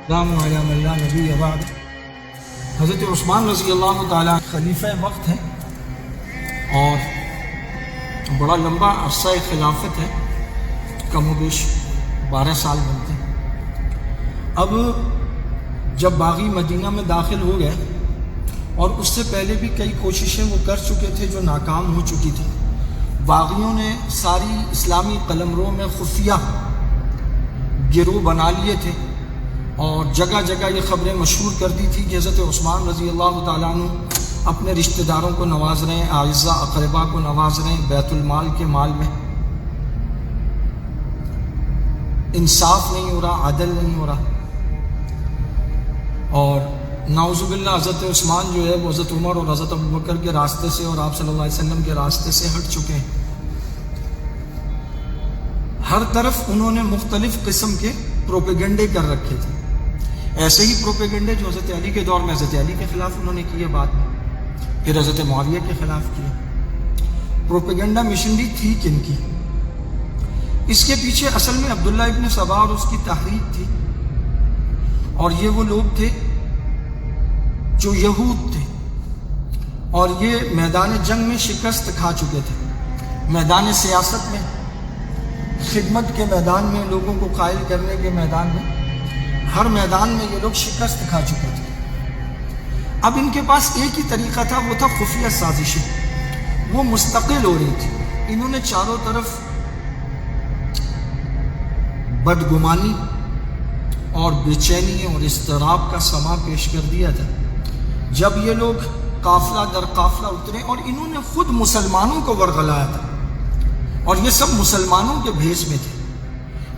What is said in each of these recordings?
السلام علیکم اللہ نبی بعد۔ حضرت عثمان رضی اللہ تعالیٰ خلیفہ وقت ہیں اور بڑا لمبا عرصہ خلافت ہے، کم و بیش 12 سال بنتے ہیں۔ اب جب باغی مدینہ میں داخل ہو گئے اور اس سے پہلے بھی کئی کوششیں وہ کر چکے تھے جو ناکام ہو چکی تھی، باغیوں نے ساری اسلامی قلمرو میں خفیہ گروہ بنا لیے تھے اور جگہ جگہ یہ خبریں مشہور کر دی تھی کہ حضرت عثمان رضی اللہ تعالیٰ عنہ اپنے رشتہ داروں کو نواز رہے ہیں، اعزاء اقربا کو نواز رہے ہیں، بیت المال کے مال میں انصاف نہیں ہو رہا، عدل نہیں ہو رہا، اور نعوذ باللہ حضرت عثمان جو ہے وہ حضرت عمر اور حضرت ابوبکر کے راستے سے اور آپ صلی اللہ علیہ وسلم کے راستے سے ہٹ چکے ہیں۔ ہر طرف انہوں نے مختلف قسم کے پروپیگنڈے کر رکھے تھے، ایسے ہی پروپیگنڈے جو حضرت علی کے دور میں حضرت علی کے خلاف انہوں نے کیے، بعد میں پھر حضرت معاویہ کے خلاف کیے۔ پروپیگنڈا مشنری تھی کن کی؟ اس کے پیچھے اصل میں عبداللہ ابن سبا اور اس کی تحریک تھی، اور یہ وہ لوگ تھے جو یہود تھے اور یہ میدان جنگ میں شکست کھا چکے تھے، میدان سیاست میں، خدمت کے میدان میں، لوگوں کو قائل کرنے کے میدان میں، ہر میدان میں یہ لوگ شکست کھا چکے تھے۔ اب ان کے پاس ایک ہی طریقہ تھا، وہ تھا خفیہ سازشیں، وہ مستقل ہو رہی تھی۔ انہوں نے چاروں طرف بدگمانی اور بے چینی اور اضطراب کا سما پیش کر دیا تھا۔ جب یہ لوگ قافلہ در قافلہ اترے اور انہوں نے خود مسلمانوں کو ورغلایا تھا، اور یہ سب مسلمانوں کے بھیس میں تھے۔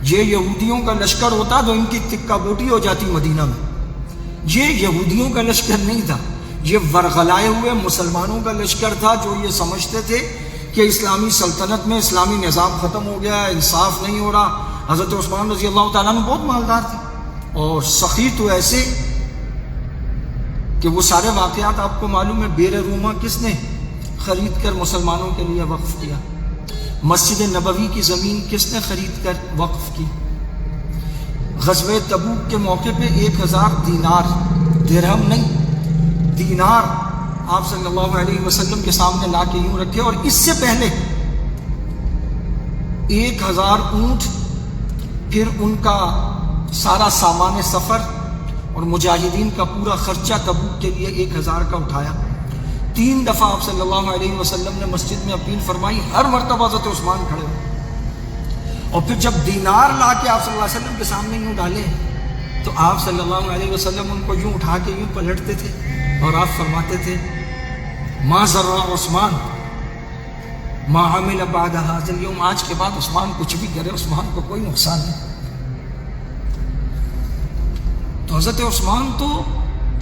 یہ یہودیوں کا لشکر ہوتا تو ان کی تکہ بوٹی ہو جاتی مدینہ میں۔ یہ یہودیوں کا لشکر نہیں تھا، یہ ورغلائے ہوئے مسلمانوں کا لشکر تھا، جو یہ سمجھتے تھے کہ اسلامی سلطنت میں اسلامی نظام ختم ہو گیا ہے، انصاف نہیں ہو رہا۔ حضرت عثمان رضی اللہ تعالیٰ عنہ بہت مالدار تھے اور سخی تو ایسے کہ وہ سارے واقعات آپ کو معلوم ہے۔ بیر روما کس نے خرید کر مسلمانوں کے لیے وقف کیا؟ مسجد نبوی کی زمین کس نے خرید کر وقف کی؟ غزوہ تبوک کے موقع پہ 1000 دینار، درہم نہیں، دینار آپ صلی اللہ علیہ وسلم کے سامنے لا کے یوں رکھے، اور اس سے پہلے 1000 اونٹ، پھر ان کا سارا سامان سفر اور مجاہدین کا پورا خرچہ تبوک کے لیے 1000 کا اٹھایا۔ 3 دفعہ آپ صلی اللہ علیہ وسلم نے مسجد میں اپیل فرمائی، ہر مرتبہ حضرت عثمان کھڑے ہوئے، اور پھر جب دینار لا کے آپ صلی اللہ علیہ وسلم کے سامنے یوں ڈالے تو آپ صلی اللہ علیہ وسلم ان کو یوں اٹھا کے یوں پلٹتے تھے اور آپ فرماتے تھے ما ضر عثمان ما عمل بعد هذا اليوم، آج کے بعد عثمان کچھ بھی کرے عثمان کو کوئی نقصان نہیں۔ تو حضرت عثمان تو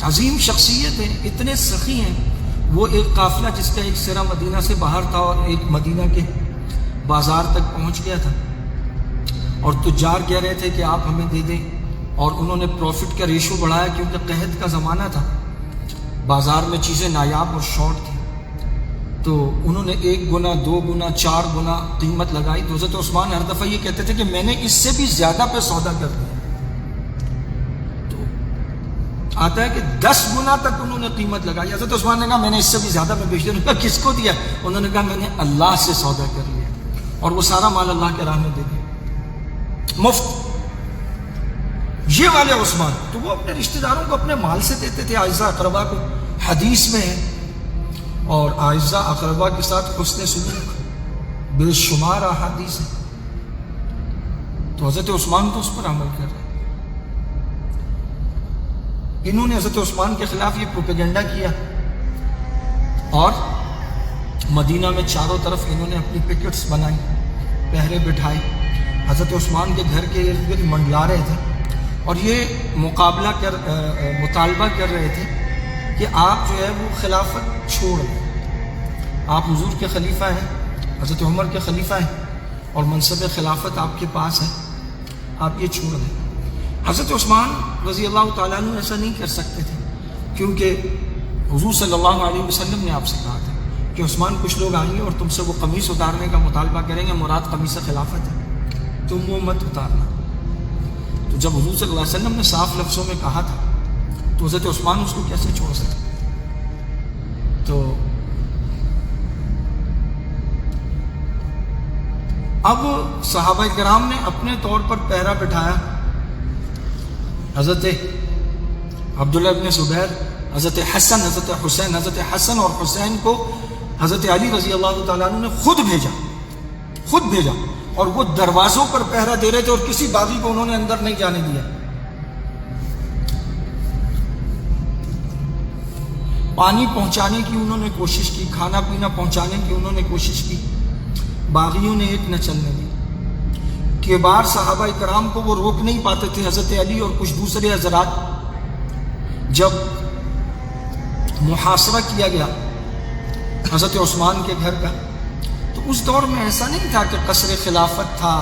عظیم شخصیت ہے، اتنے سخی ہیں۔ وہ ایک قافلہ جس کا ایک سرا مدینہ سے باہر تھا اور ایک مدینہ کے بازار تک پہنچ گیا تھا، اور تجار کہہ رہے تھے کہ آپ ہمیں دے دیں، اور انہوں نے پروفٹ کا ریشو بڑھایا کیونکہ قحط کا زمانہ تھا، بازار میں چیزیں نایاب اور شارٹ تھیں، تو انہوں نے 1 گنا 2 گنا 4 گنا قیمت لگائی۔ تو حضرت عثمان ہر دفعہ یہ کہتے تھے کہ میں نے اس سے بھی زیادہ پہ سودا کر دیا۔ آتا ہے کہ 10 گنا تک انہوں نے قیمت لگائی۔ حضرت عثمان نے کہا میں نے اس سے بھی زیادہ میں بیچ دیا۔ انہوں نے کہا کس کو دیا؟ انہوں نے کہا میں نے اللہ سے سودا کر لیا، اور وہ سارا مال اللہ کے راہ میں دے دیا مفت۔ یہ والے عثمان تو وہ اپنے رشتہ داروں کو اپنے مال سے دیتے تھے، اعزاء اقربا کو، حدیث میں ہے، اور اعزاء اقربا کے ساتھ حسن سلوک بے شمار احادیث ہیں۔ تو حضرت عثمان تو اس پر عمل کر رہے ہیں۔ انہوں نے حضرت عثمان کے خلاف یہ پروپیگنڈا کیا، اور مدینہ میں چاروں طرف انہوں نے اپنی پکٹس بنائی، پہرے بٹھائے، حضرت عثمان کے گھر کے ارد گرد منڈلا رہے تھے، اور یہ مطالبہ کر رہے تھے کہ آپ جو ہے وہ خلافت چھوڑ دیں، آپ حضور کے خلیفہ ہیں، حضرت عمر کے خلیفہ ہیں، اور منصب خلافت آپ کے پاس ہے، آپ یہ چھوڑ دیں۔ حضرت عثمان رضی اللہ تعالیٰ عنہ ایسا نہیں کر سکتے تھے، کیونکہ حضور صلی اللہ علیہ وسلم نے آپ سے کہا تھا کہ عثمان کچھ لوگ آئیں گے اور تم سے وہ قمیص اتارنے کا مطالبہ کریں گے، مراد قمیص خلافت ہے، تم وہ مت اتارنا۔ تو تو جب حضور صلی اللہ علیہ وسلم نے صاف لفظوں میں کہا تھا تو حضرت عثمان اس کو کیسے چھوڑ سکتے؟ تو اب صحابہ کرام نے اپنے طور پر پہرا بٹھایا. حضرت عبداللہ ابن زبیر، حضرت حسن، حضرت حسین، حضرت حسن اور حسین کو حضرت علی رضی اللہ تعالیٰ عنہ نے خود بھیجا اور وہ دروازوں پر پہرا دے رہے تھے اور کسی باغی کو انہوں نے اندر نہیں جانے دیا. پانی پہنچانے کی انہوں نے کوشش کی، کھانا پینا پہنچانے کی انہوں نے کوشش کی، باغیوں نے ایک نہ چلنے دی. کبار صحابہ کرام کو وہ روک نہیں پاتے تھے. حضرت علی اور کچھ دوسرے حضرات جب محاصرہ کیا گیا حضرت عثمان کے گھر کا، تو اس دور میں ایسا نہیں تھا کہ قصر خلافت تھا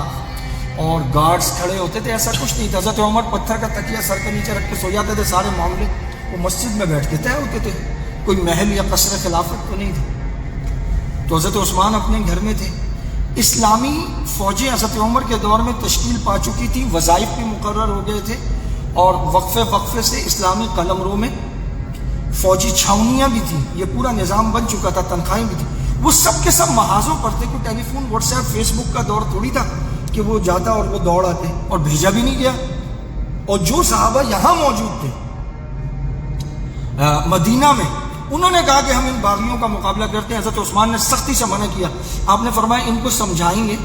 اور گارڈز کھڑے ہوتے تھے، ایسا کچھ نہیں تھا. حضرت عمر پتھر کا تکیہ سر کے نیچے رکھ کے سو جاتے تھے. سارے معاملے وہ مسجد میں بیٹھ کے طے ہوتے تھے، کوئی محل یا قصر خلافت تو نہیں تھی. تو حضرت عثمان اپنے گھر میں تھے. اسلامی فوجیں حضرت عمر کے دور میں تشکیل پا چکی تھی، وظائف بھی مقرر ہو گئے تھے اور وقفے سے اسلامی قلمروں میں فوجی چھاونیاں بھی تھیں. یہ پورا نظام بن چکا تھا، تنخواہیں بھی تھیں. وہ سب کے سب محاذوں پر تھے. کوئی ٹیلی فون، واٹس ایپ، فیس بک کا دور تھوڑی تھا کہ وہ جاتا اور وہ دوڑ آتے، اور بھیجا بھی نہیں گیا. اور جو صحابہ یہاں موجود تھے مدینہ میں، انہوں نے کہا کہ ہم ان باغیوں کا مقابلہ کرتے ہیں. حضرت عثمان نے سختی سے منع کیا. آپ نے فرمایا ان کو سمجھائیں گے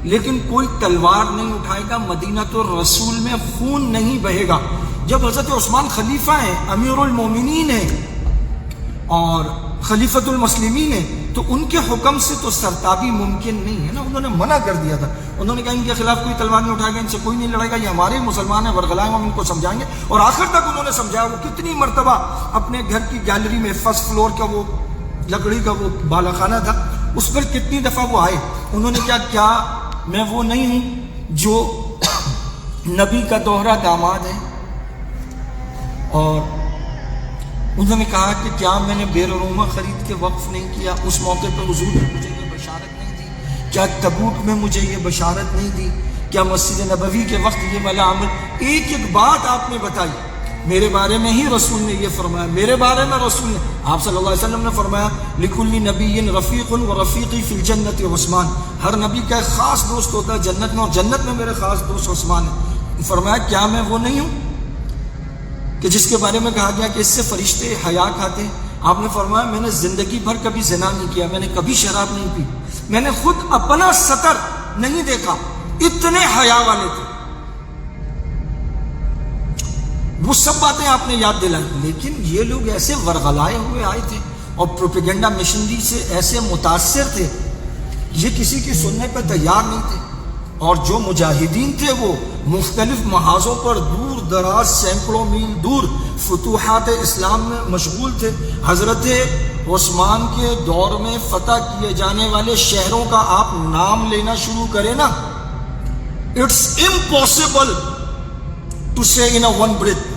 لیکن کوئی تلوار نہیں اٹھائے گا، مدینہ تو رسول میں خون نہیں بہے گا. جب حضرت عثمان خلیفہ ہیں، امیر المومنین ہیں اور خلیفۃ المسلمین ہیں، تو ان کے حکم سے تو سرتابی ممکن نہیں ہے نا. انہوں نے منع کر دیا تھا. انہوں نے کہا ان کے خلاف کوئی تلوار نہیں اٹھائے گا، ان سے کوئی نہیں لڑے گا، یہ ہمارے مسلمان ہیں، ورغلائیں، ہم ان کو سمجھائیں گے. اور آخر تک انہوں نے سمجھایا. وہ کتنی مرتبہ اپنے گھر کی گیلری میں فرسٹ فلور کا وہ لکڑی کا وہ بالا خانہ تھا، اس پر کتنی دفعہ وہ آئے. انہوں نے کیا میں وہ نہیں ہوں جو نبی کا دوہرا داماد ہے؟ اور انہوں نے کہا کہ کیا میں نے بیررومہ خرید کے وقف نہیں کیا؟ اس موقع پہ حضور نے مجھے یہ بشارت نہیں دی؟ کیا تبوک میں مجھے یہ بشارت نہیں دی؟ کیا مسجد نبوی کے وقت یہ والا عمل؟ ایک ایک بات آپ نے بتائی. میرے بارے میں ہی رسول نے یہ فرمایا، میرے بارے میں رسول نے، آپ صلی اللہ علیہ وسلم نے فرمایا لِكُلِّ نَبِيٍّ رَفِيقٌ وَرَفِيقِي فِي الْجَنَّةِ عثمان. ہر نبی کا ایک خاص دوست ہوتا ہے جنت میں، اور جنت میں میرے خاص دوست عثمان ہے. فرمایا کیا میں وہ نہیں ہوں کہ جس کے بارے میں کہا گیا کہ اس سے فرشتے حیا کھاتے ہیں؟ آپ نے فرمایا میں نے زندگی بھر کبھی زنا نہیں کیا، میں نے کبھی شراب نہیں پی، میں نے خود اپنا سطر نہیں دیکھا. اتنے حیا والے تھے. وہ سب باتیں آپ نے یاد دلائی. لیکن یہ لوگ ایسے ورغلائے ہوئے آئے تھے اور پروپیگنڈا مشنری سے ایسے متاثر تھے، یہ کسی کی سننے پہ تیار نہیں تھے. اور جو مجاہدین تھے وہ مختلف محاذوں پر دور دراز سینکڑوں میل دور فتوحات اسلام میں مشغول تھے. حضرت عثمان کے دور میں فتح کیے جانے والے شہروں کا آپ نام لینا شروع کریں نا، اٹس امپاسبل ٹو سے ان اے ون بریتھ.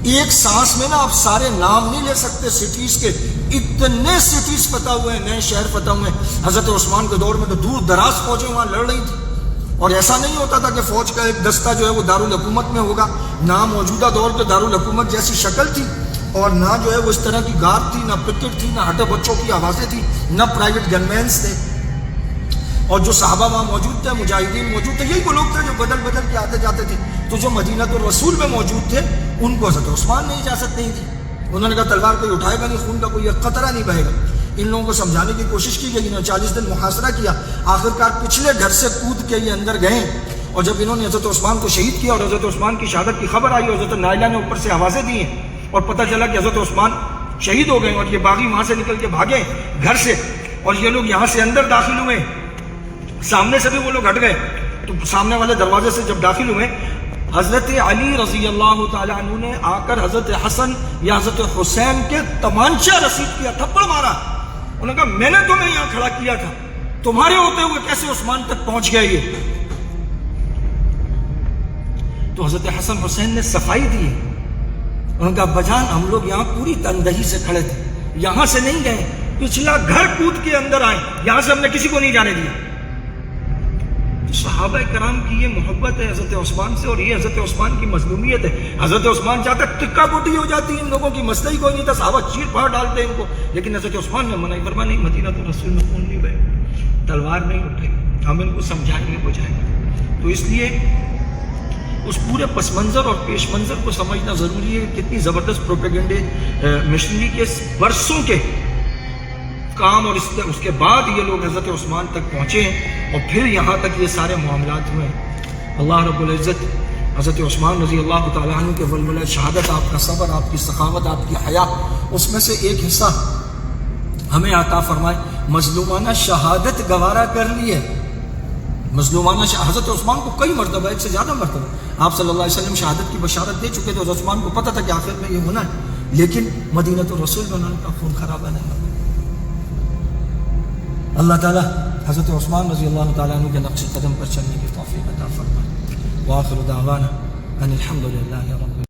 ایک سانس میں نا آپ سارے نام نہیں لے سکتے سٹیز کے. اتنے سٹیز فتح ہوئے ہیں، نئے شہر فتح ہوئے ہیں. حضرت عثمان کے دور میں تو دور دراز فوجیں وہاں لڑ رہی تھی. اور ایسا نہیں ہوتا تھا کہ فوج کا ایک دستہ جو ہے وہ دارالحکومت میں ہوگا. نہ موجودہ دور پہ دارالحکومت جیسی شکل تھی، اور نہ جو ہے وہ اس طرح کی گارد تھی، نہ پکٹ تھی، نہ ہٹے بچوں کی آوازیں تھی، نہ پرائیویٹ گن مینس تھے. اور جو صحابہ وہاں موجود تھے، مجاہدین موجود تھے، یہی وہ لوگ تھے جو بدل بدل کے آتے جاتے تھے. تو جو مدینہ الرسول میں موجود تھے ان کو حضرت عثمان نے اجازت نہیں دی. انہوں نے کہا تلوار کوئی اٹھائے گا نہیں، خون کا کوئی قطرہ نہیں بہے گا. ان لوگوں کو سمجھانے کی کوشش کی گئی. انہوں نے 40 دن محاصرہ کیا. آخرکار پچھلے گھر سے کود کے یہ اندر گئے. اور جب انہوں نے حضرت عثمان کو شہید کیا اور حضرت عثمان کی شہادت کی خبر آئی اور حضرت نائلہ نے اوپر سے آوازیں دی ہیں اور پتہ چلا کہ حضرت عثمان شہید ہو گئے اور یہ باغی وہاں سے نکل کے بھاگے گھر سے، اور یہ لوگ یہاں سے اندر داخل ہوئے. سامنے سے بھی وہ لوگ ہٹ گئے. تو سامنے والے دروازے سے جب داخل ہوئے، حضرت علی رضی اللہ تعالیٰ عنہ نے آ کر حضرت حسن یا حضرت حسین کے تمانچہ رسید کیا، تھپڑ مارا. انہوں نے کہا میں نے تمہیں یہاں کھڑا کیا تھا، تمہارے ہوتے ہوئے کیسے عثمان تک پہنچ گئے یہ؟ تو حضرت حسن حسین نے صفائی دی. انہوں نے کہا بجان ہم لوگ یہاں پوری تندہی سے کھڑے تھے، یہاں سے نہیں گئے، پچھلا گھر کود کے اندر آئے، یہاں سے ہم نے کسی کو نہیں جانے دیا. صحابہ کرام کی یہ محبت ہے حضرت عثمان سے، اور یہ حضرت عثمان کی مظلومیت ہے. حضرت عثمان چاہتا ٹکا ٹوٹی ہو جاتی ان لوگوں کی، مسئلہ ہی کوئی نہیں تھا، صحابہ چیر پھاڑ ڈالتے ان کو، لیکن حضرت عثمان نے منع فرمایا نہیں، مدینہ تو رسول میں خون نہیں بہے، تلوار نہیں اٹھے، ہم ان کو سمجھائیں گے بجھائیں گے. تو اس لیے اس پورے پس منظر اور پیش منظر کو سمجھنا ضروری ہے. کتنی زبردست پروپیگنڈے مشنری کے برسوں کے کام، اور اس کے بعد یہ لوگ حضرت عثمان تک پہنچے ہیں، اور پھر یہاں تک یہ سارے معاملات ہوئے ہیں. اللہ رب العزت حضرت عثمان رضی اللہ تعالیٰ عنہ کے ولولہ شہادت، آپ کا صبر، آپ کی سخاوت، آپ کی حیا، اس میں سے ایک حصہ ہمیں عطا فرمائے. مظلومانہ شہادت گوارا کر لی ہے. مظلومانہ حضرت عثمان کو کئی مرتبہ، ایک سے زیادہ مرتبہ آپ صلی اللہ علیہ وسلم شہادت کی بشارت دے چکے تھے. حضرت عثمان کو پتہ تھا کہ آخر میں یہ ہونا ہے، لیکن مدینہ الرسول میں ان کا خون خرابہ نہیں ہوا. اللہ تعالیٰ حضرت عثمان رضی اللہ تعالیٰ عنہ کے نقش قدم پر چلنے کی توفیق عطا فرمائے. وآخر دعوانا ان الحمد للہ رب